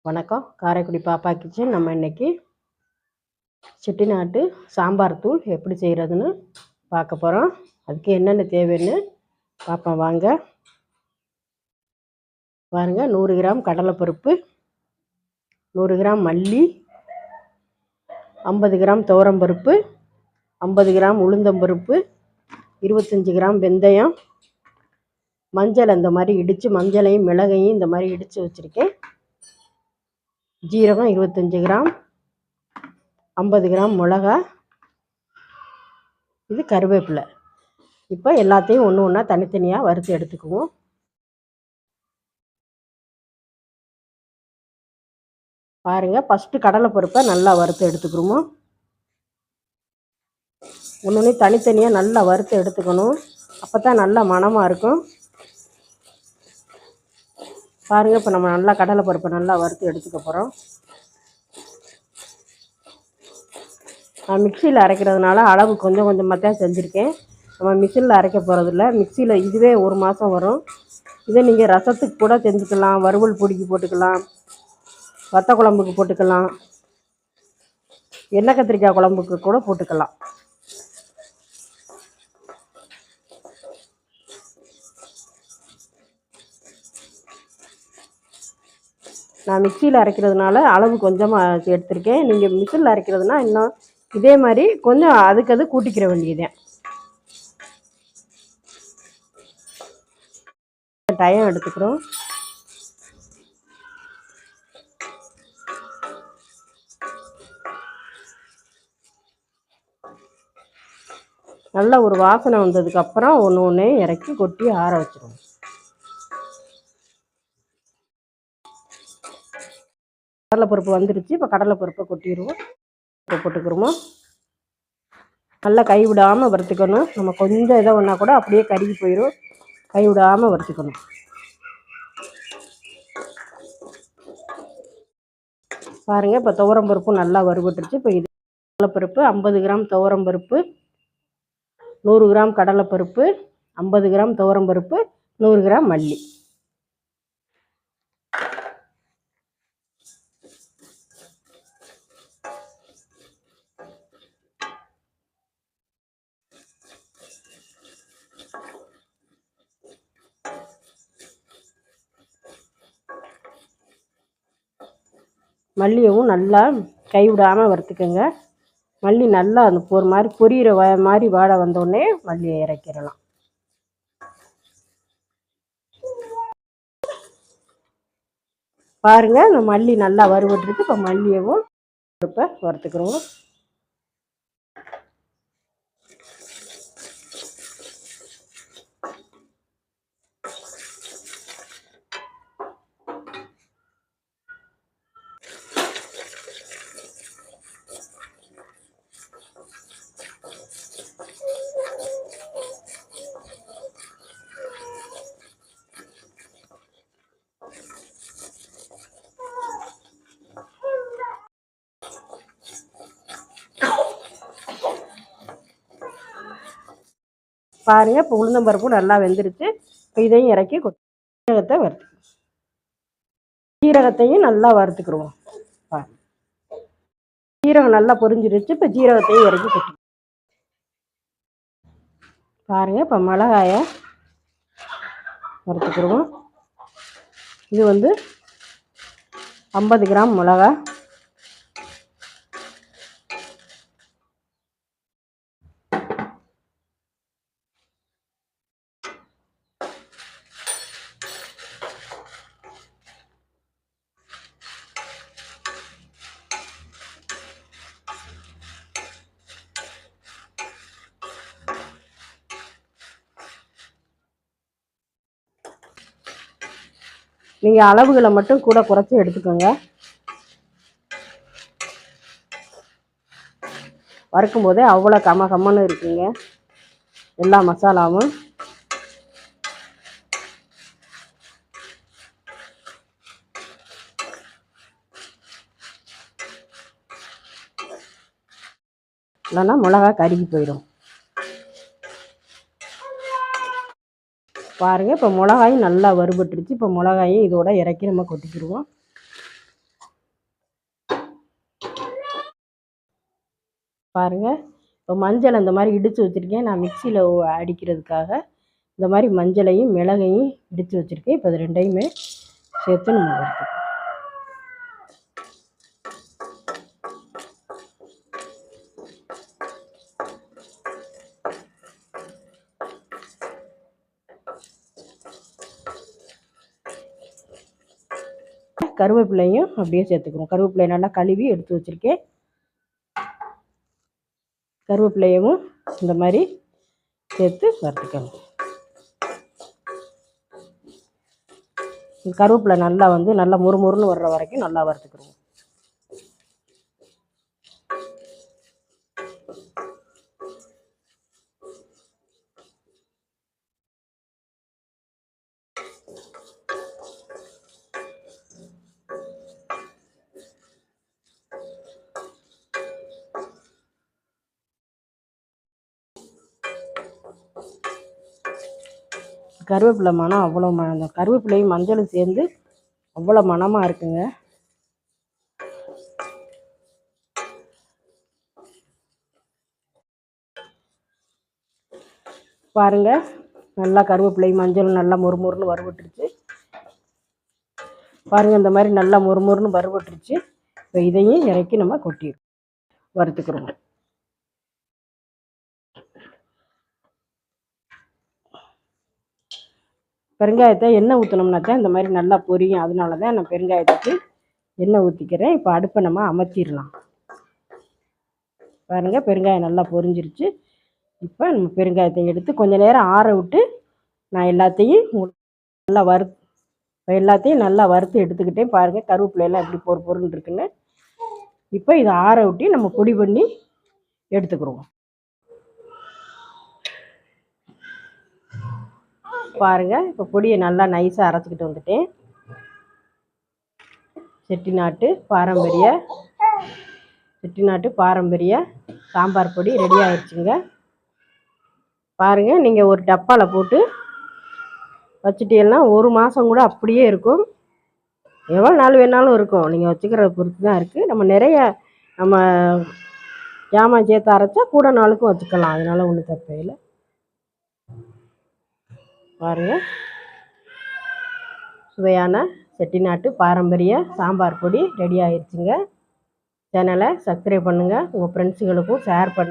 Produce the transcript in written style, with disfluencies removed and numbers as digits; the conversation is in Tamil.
வணக்கம். காரைக்குடி பாப்பா கிச்சன். நம்ம இன்னைக்கு செட்டிநாட்டு சாம்பார் தூள் எப்படி செய்கிறதுன்னு பார்க்க போகிறோம். அதுக்கு என்னென்ன தேவைன்னு பார்ப்போம் வாங்க. பாருங்கள், 100 கிராம் கடலைப்பருப்பு, 100 கிராம் மல்லி, 50 கிராம் துவரம்பருப்பு, 50 கிராம் உளுந்தம்பருப்பு, 25 கிராம் வெந்தயம், மஞ்சள் அந்த மாதிரி இடித்து, மஞ்சளையும் மிளகையும் இந்த மாதிரி இடித்து வச்சுருக்கேன். ஜீரகம் 25 கிராம், 50 கிராம் மிளகா, இது கருவேப்பிலை. இப்போ எல்லாத்தையும் ஒன்று ஒன்றா தனித்தனியாக வறுத்து எடுத்துக்குவோம். பாருங்கள், ஃபஸ்ட்டு கடலைப்பருப்பை நல்லா வறுத்து எடுத்துக்கிறோமோ. ஒன்று தனித்தனியாக நல்லா வறுத்து எடுத்துக்கணும். அப்போ தான் நல்லா மணமாக இருக்கும். பாருங்கள், இப்போ நம்ம நல்லா கடலைப்பருப்பை நல்லா வறுத்து எடுத்துக்க போகிறோம். நான் மிக்சியில் அரைக்கிறதுனால அளவு கொஞ்சம் கொஞ்சமாக தான் செஞ்சுருக்கேன். நம்ம மிஷினில் அரைக்க போகிறதில்ல. மிக்சியில் இதுவே 1 மாதம் வரும். இதை நீங்கள் ரசத்துக்கு கூட செஞ்சுக்கலாம், வறுவல் பொடிக்கு போட்டுக்கலாம், வத்த குழம்புக்கு போட்டுக்கலாம், எண்ணெய் கத்திரிக்காய் குழம்புக்கு கூட போட்டுக்கலாம். நான் மிக்சியில் அரைக்கிறதுனால அளவு கொஞ்சமாக எடுத்திருக்கேன். நீங்கள் மிஷினில் அரைக்கிறதுனா இன்னும் இதே மாதிரி கொஞ்சம் அதுக்கு அது கூட்டிக்கிற வேண்டியதேன். டைம் எடுத்துக்கிறோம். நல்ல ஒரு வாசனை வந்ததுக்கப்புறம் ஒன்று ஒன்றே இறக்கி கொட்டி ஆற வச்சுருவோம். கடலைப்பருப்பு வந்துடுச்சு. இப்போ கடலைப்பருப்பை கொட்டிடுவோம். போட்டுக்கிறோமோ. நல்லா கைவிடாமல் வறுத்துக்கணும். நம்ம கொஞ்சம் இதை ஒன்றா கூட அப்படியே கருகி போயிடும். கைவிடாமல் வறுத்துக்கணும். பாருங்கள், இப்போ துவரம்பருப்பும் நல்லா வறுபட்டுருச்சு. இப்போ இது கடலைப்பருப்பு 50 கிராம் துவரம்பருப்பு, 100 கிராம் கடலைப்பருப்பு, 50 கிராம் துவரம்பருப்பு, 100 கிராம் மல்லி. மல்லியவும் நல்லா கைவிடாமல் வறுத்துக்கோங்க. மல்லி நல்லா அந்த ஒரு மாதிரி பொரியிற மாதிரி வாடை வந்தோடனே மல்லியை இறக்கிடலாம். பாருங்கள், இந்த மல்லி நல்லா வறுபட்டுருக்கு. இப்போ மல்லியவும் இப்போ வறுத்துக்கிறோம். பாருங்கள், இப்போ உளுந்தம்பருப்பும் நல்லா வெந்துருச்சு. இப்போ இதையும் இறக்கி ஜீரகத்தை வறுத்து ஜீரகத்தையும் நல்லா வறுத்துக்கிடுவோம். ஜீரகம் நல்லா பொரிஞ்சிருச்சு. இப்போ ஜீரகத்தையும் இறக்கி கொட்டி பாருங்கள். இப்போ மிளகாயை வறுத்துக்கிடுவோம். இது 50 கிராம் மிளகா, நீங்கள் அளவுகளை மட்டும் கூட குறைச்சி எடுத்துக்கோங்க. வறுக்கும் போதே அவ்வளோ கம்மன்னு இருக்குங்க எல்லா மசாலாவும். இல்லைன்னா மிளகா கருகி போயிடும். பாருங்கள், இப்போ மிளகாயும் நல்லா வறுபட்டுருச்சு. இப்போ மிளகாயும் இதோட இறக்கி நம்ம கொட்டிக்கிடுவோம். பாருங்கள். இப்போ மஞ்சள் அந்த மாதிரி இடித்து வச்சுருக்கேன். நான் மிக்சியில் அடிக்கிறதுக்காக இந்த மாதிரி மஞ்சளையும் மிளகையும் இடித்து வச்சுருக்கேன். இப்போ இது ரெண்டையுமே சேர்த்து நம்ம வறுத்துக்கலாம். கருவேப்பிலையும் அப்படியே சேர்த்துக்கிறோம். கருவேப்பிலையை நல்லா கழுவி எடுத்து வச்சுருக்கேன். கருவேப்பிலையும் இந்த மாதிரி சேர்த்து வறுத்துக்கணும். கருவேப்பிலை நல்லா நல்லா முறுமுறுன்னு வர்ற வரைக்கும் நல்லா வறுத்துக்கிறோம். கருவேப்பிலை மணம் அவ்வளோ அந்த கருவேப்பிலையும் மஞ்சளும் சேர்ந்து அவ்வளோ மணமாக இருக்குங்க. பாருங்கள், நல்லா கருவேப்பிலையும் மஞ்சளும் நல்லா முறுமுறுன்னு வறுபட்டுருச்சு. பாருங்கள், இந்த மாதிரி நல்லா முறுமுறுன்னு வறுபட்டுருச்சு. இப்போ இதையும் இறக்கி நம்ம கொட்டி வறுத்துக்கிறோம். பெருங்காயத்தை எண்ணெய் ஊற்றினோம்னாக்கா இந்த மாதிரி நல்லா பொரியும். அதனால தான் நான் பெருங்காயத்துக்கு எண்ணெய் ஊற்றிக்கிறேன். இப்போ அடுப்பை நம்ம அமர்த்திடலாம். பாருங்கள், பெருங்காயம் நல்லா பொரிஞ்சிருச்சு. இப்போ நம்ம பெருங்காயத்தை எடுத்து கொஞ்சம் நேரம் ஆற விட்டு நான் எல்லாத்தையும் நல்லா வறுத்து எடுத்துக்கிட்டேன். பாருங்கள், கருவேப்பிலையெல்லாம் எப்படி பொருன்னு இருக்குன்னு. இப்போ இதை ஆற விட்டு நம்ம பொடி பண்ணி எடுத்துக்கிறோம். பாருங்கள், இப்போ பொடியை நல்லா நைஸாக அரைச்சிக்கிட்டு வந்துட்டேன். செட்டிநாட்டு பாரம்பரிய சாம்பார் பொடி ரெடி ஆகிடுச்சுங்க. பாருங்கள், நீங்கள் ஒரு டப்பாவில் போட்டு வச்சுட்டீங்கன்னா 1 மாதம் கூட அப்படியே இருக்கும். எவ்வளோ நாள் வேணாலும் இருக்கும். நீங்கள் வச்சுக்கிறத பொறுத்து தான் இருக்குது. நம்ம ஜாமான் சேர்த்து அரைச்சா கூட நாளுக்கும் வச்சுக்கலாம். அதனால ஒன்றும் தப்பே இல்லை. பாருங்கள், சுவையான செட்டிநாட்டு பாரம்பரிய சாம்பார் பொடி ரெடி ஆகிடுச்சுங்க. சேனலை சப்ஸ்கிரைப் பண்ணுங்கள். உங்கள் ஃப்ரெண்ட்ஸுகளுக்கும் ஷேர் பண்ணுங்கள்.